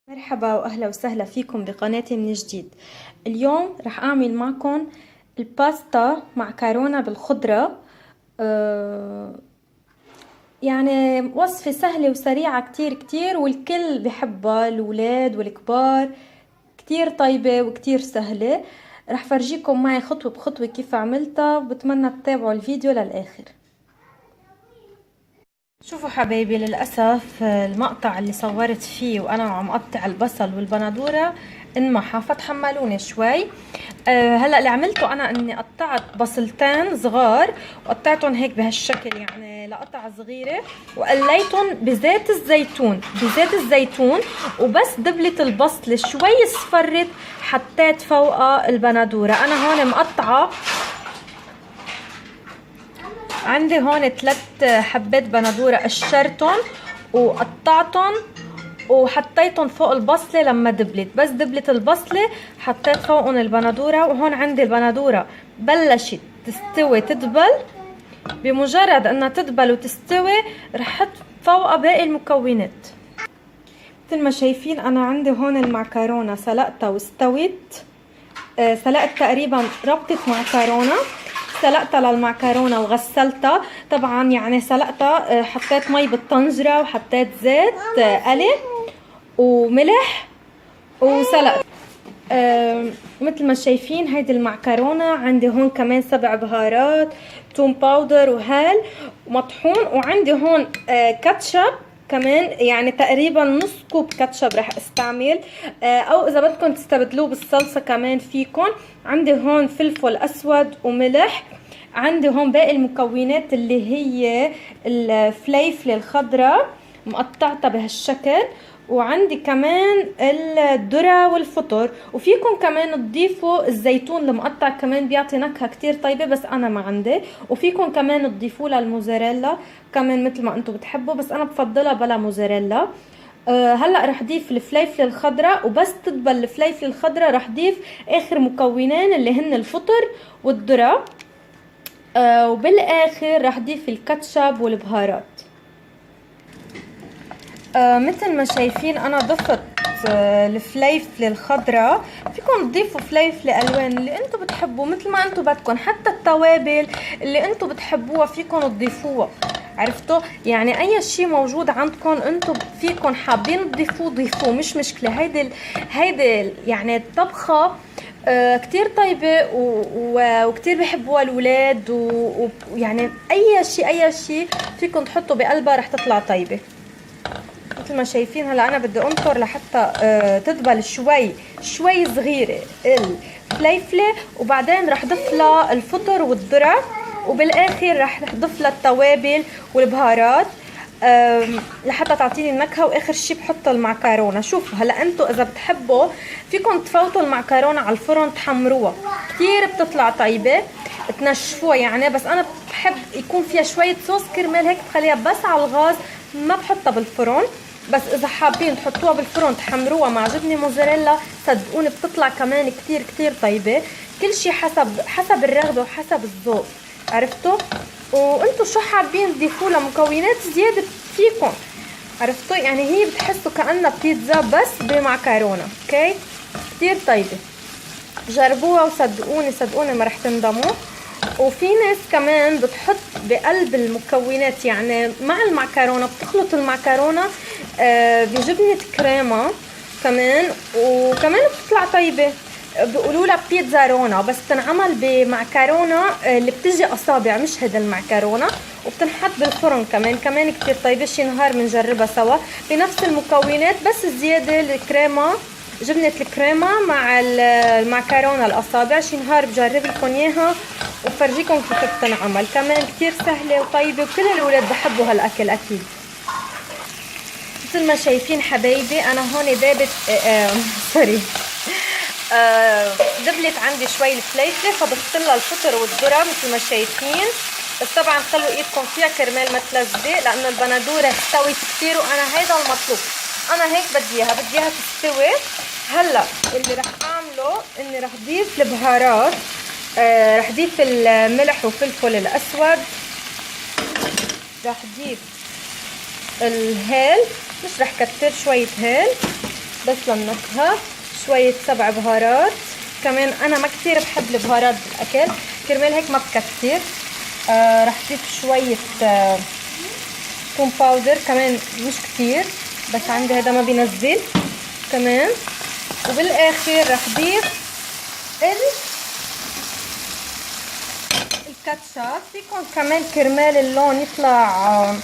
مرحبا واهلا وسهلا فيكم بقناتي من جديد. اليوم رح اعمل معكم الباستا معكرونة بالخضرة. يعني وصفة سهلة وسريعة كتير كتير، والكل بحبها، الولاد والكبار. كتير طيبة وكتير سهلة. رح فرجيكم معي خطوة بخطوة كيف عملتها، وبتمنى تتابعوا الفيديو للآخر. شوفوا حبايبي، للأسف المقطع اللي صورت فيه وأنا عم قطع البصل والبندورة انمحى، فتحملوني شوي. هلا اللي عملته أنا إني قطعت بصلتين صغار وقطعتهم هيك بهالشكل، يعني لقطع صغيرة، وقليتهم بزيت الزيتون. وبس دبلت البصلة شوي اصفرت حطيت فوقها البندورة. أنا هون مقطعة، عندي هون 3 حبات بندورة قشرتهم وقطعتهم وحطيتهم فوق البصلة لما دبلت. بس دبلت البصلة حطيت فوقهم البندورة، وهون عندي البندورة بلشت تستوي تدبل. بمجرد انها تدبل وتستوي رح احط فوقها باقي المكونات. مثل ما شايفين انا عندي هون المعكرونة سلقتها واستوت. سلقت تقريبا ربطة معكرونة، سلقتها للمعكرونة وغسلتها. طبعا يعني سلقتها، حطيت مي بالطنجرة وحطيت زيت قلي وملح وسلقت. مثل ما شايفين هيدي المعكرونة. عندي هون كمان 7 بهارات، توم باودر وهال ومطحون. وعندي هون كاتشب كمان، يعني تقريبا نص كوب كاتشب رح استعمل، او اذا بدكم تستبدلوه بالصلصة كمان فيكم. عندي هون فلفل اسود وملح. عندي هون باقي المكونات اللي هي الفليفلة الخضراء مقطعتها بهالشكل. وعندي كمان الذرة والفطر، وفيكم كمان تضيفوا الزيتون المقطع، كمان بيعطي نكهة كتير طيبة بس انا ما عندي. وفيكم كمان تضيفوا لها الموزاريلا كمان مثل ما انتم بتحبوا، بس انا بفضلها بلا موزاريلا. هلا رح ضيف الفليفله الخضراء، وبس تدبل الفليفله الخضراء رح ضيف اخر مكونين اللي هن الفطر والذره. وبالاخر رح ضيف الكاتشب والبهارات. مثل ما شايفين انا ضفت الفليفله الخضراء. فيكم تضيفوا فليفله الوان اللي انتم بتحبوا مثل ما انتم بدكم، حتى التوابل اللي انتم بتحبوها فيكم تضيفوها. عرفتوا؟ يعني اي شيء موجود عندكم انتم فيكم حابين تضيفوه ضيفوه، مش مشكله. هيدي يعني الطبخه كتير طيبة وكتير بحبوها الولاد، ويعني اي شيء فيكم تحطوا بقلبها رح تطلع طيبة. مثل ما شايفين هلا انا بدي انطر لحتى تدبل شوي صغيرة الفليفلة، وبعدين رح ضيف لها الفطر والذرة، وبالاخر رح ضيف لها التوابل والبهارات لحتى تعطيني النكهه. واخر شي بحط المعكرونه. شوفوا هلا انتم اذا بتحبوا فيكم تفوتوا المعكرونه على الفرن تحمروها، كتير بتطلع طيبه. تنشفوها يعني، بس انا بحب يكون فيها شويه صوص كرمال هيك بخليها بس على الغاز، ما بحطها بالفرن. بس اذا حابين تحطوها بالفرن تحمروها مع جبنه موزاريلا، صدقوني بتطلع كمان كتير طيبه. كل شي حسب الرغبه وحسب الذوق. عرفتوا؟ وانتوا شو حابين تضيفوا لها مكونات زياده فيكم. عرفتوا؟ يعني هي بتحسوا كأنها بيتزا بس بمعكرونه. اوكي، كتير طيبه، جربوها وصدقوني ما رح تندموا. وفي ناس كمان بتحط بقلب المكونات، يعني مع المعكرونه بتخلط المعكرونه بجبنه كريمه كمان، وكمان بتطلع طيبه. بيقولوا لها بيتزا رونا، بس بتنعمل بمعكرونه اللي بتجي اصابع، مش هيدا المعكرونه، وبتنحط بالفرن كمان كتير طيبه. شي نهار بنجربها سوا بنفس المكونات، بس زياده الكريمه، جبنه الكريمه مع المعكرونه الاصابع. شي نهار بجرب لكم اياها وبفرجيكم كيف بتنعمل. كمان كتير سهله وطيبه، وكل الاولاد بحبوا هالاكل اكيد. مثل ما شايفين حبايبي انا هون دابت سوري دبلت عندي شوي الفليفله، فضفت لها الفطر والذره مثل ما شايفين. بس طبعا خلوا ايدكم فيها كرمال ما تلزق، لانه البندوره استوت كثير وانا هيدا المطلوب. انا هيك بديها تستوي. هلا اللي رح اعمله اني رح ضيف البهارات. رح ضيف الملح وفلفل الاسود، رح ضيف الهيل، مش رح كتر، شويه هيل بس للنكهة. شوية 7 بهارات، كمان انا ما كتير بحب البهارات بالاكل، كرمال هيك ما بكتر. رح ضيف شوية توم باودر كمان مش كتير، بس عندي هذا ما بينزل كمان. وبالاخر رح ضيف الكاتشب. فيكم كمان كرمال اللون يطلع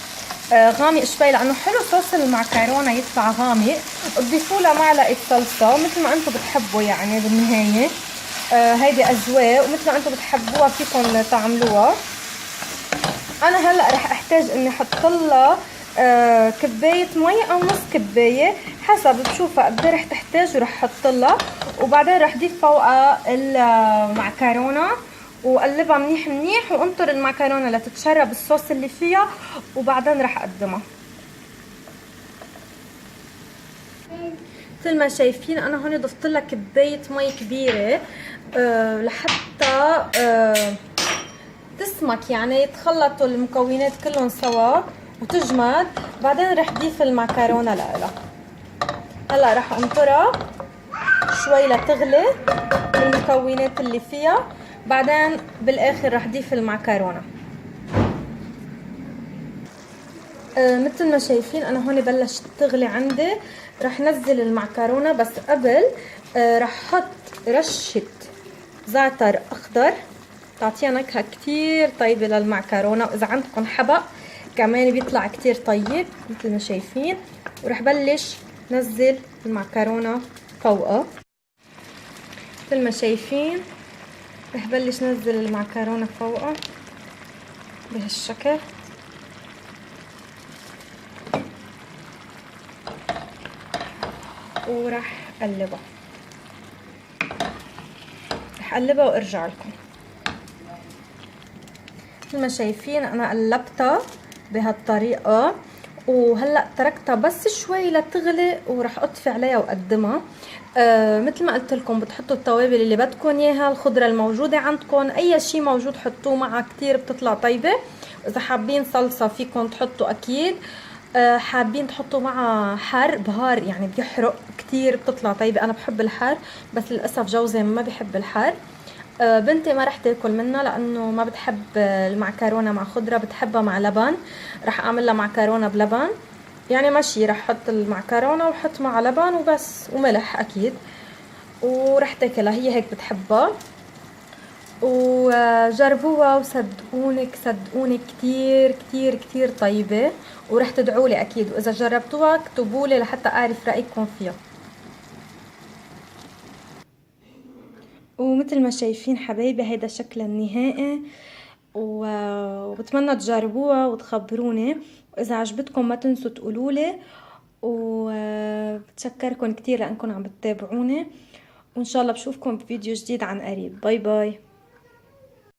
غامق شوي، لانه حلو صوص المعكرونه يطلع غامق. تضيفوا له معلقه صلصه مثل ما انتم بتحبوا، يعني بالنهايه هيدي اذواق، ومثل ما انتم بتحبوها فيكم تعملوها. انا هلا رح احتاج اني احط لها كبايه مي او نص كبايه حسب بشوفها قد ايه رح تحتاج، ورح احط لها. وبعدين رح اضيف فوقها المعكرونه وقلبها منيح منيح، وانطر المعكرونه لتتشرب الصوص اللي فيها، وبعدين رح اقدمها. مثل ما شايفين انا هون ضفت لها كبايه مي كبيره لحتى تسمك، يعني يتخلطوا المكونات كلهم سوا وتجمد. بعدين رح ضيف المعكرونه لها. هلا رح انطرها شوي لتغلي المكونات اللي فيها، بعدين بالاخر رح ضيف المعكرونه. مثل ما شايفين انا هون بلشت تغلي عندي. رح نزل المعكرونه، بس قبل رح احط رشه زعتر اخضر تعطيها نكهه كتير طيبه للمعكرونه، واذا عندكم حبق كمان بيطلع كتير طيب مثل ما شايفين. ورح بلش نزل المعكرونه فوقها مثل ما شايفين. رح بلش نزل المعكرونه فوقها بهالشكل، ورح اقلبها. رح اقلبها وارجع لكم. مثل ما شايفين انا قلبتها بهالطريقه، وهلا تركتها بس شوي لتغلي، وراح اطفي عليها واقدمها. مثل ما قلت لكم بتحطوا التوابل اللي بدكم اياها، الخضره الموجوده عندكم، اي شيء موجود حطوه معها كتير بتطلع طيبه. واذا حابين صلصه فيكم تحطوا اكيد، حابين تحطوا معها حر بهار يعني بيحرق كتير بتطلع طيبه. انا بحب الحر بس للاسف جوزي ما بيحب الحر. بنتي ما رح تاكل منها لانه ما بتحب المعكرونه مع خضره، بتحبها مع لبن. رح اعمل لها معكرونه بلبن، يعني ماشي رح احط المعكرونه وحط معها لبن وبس وملح اكيد، ورح تاكلها هي هيك بتحبها. وجربوها وصدقونك صدقوني كتير كتير كتير طيبه، ورح تدعولي اكيد. واذا جربتوها اكتبولي لحتى اعرف رايكم فيها. ومثل ما شايفين حبايبي هيدا شكلها النهائي، وبتمنى تجربوها وتخبروني. واذا عجبتكم ما تنسوا تقولولي، وبتشكركم كتير لانكم عم بتتابعوني. وان شاء الله بشوفكم بفيديو جديد عن قريب. باي باي.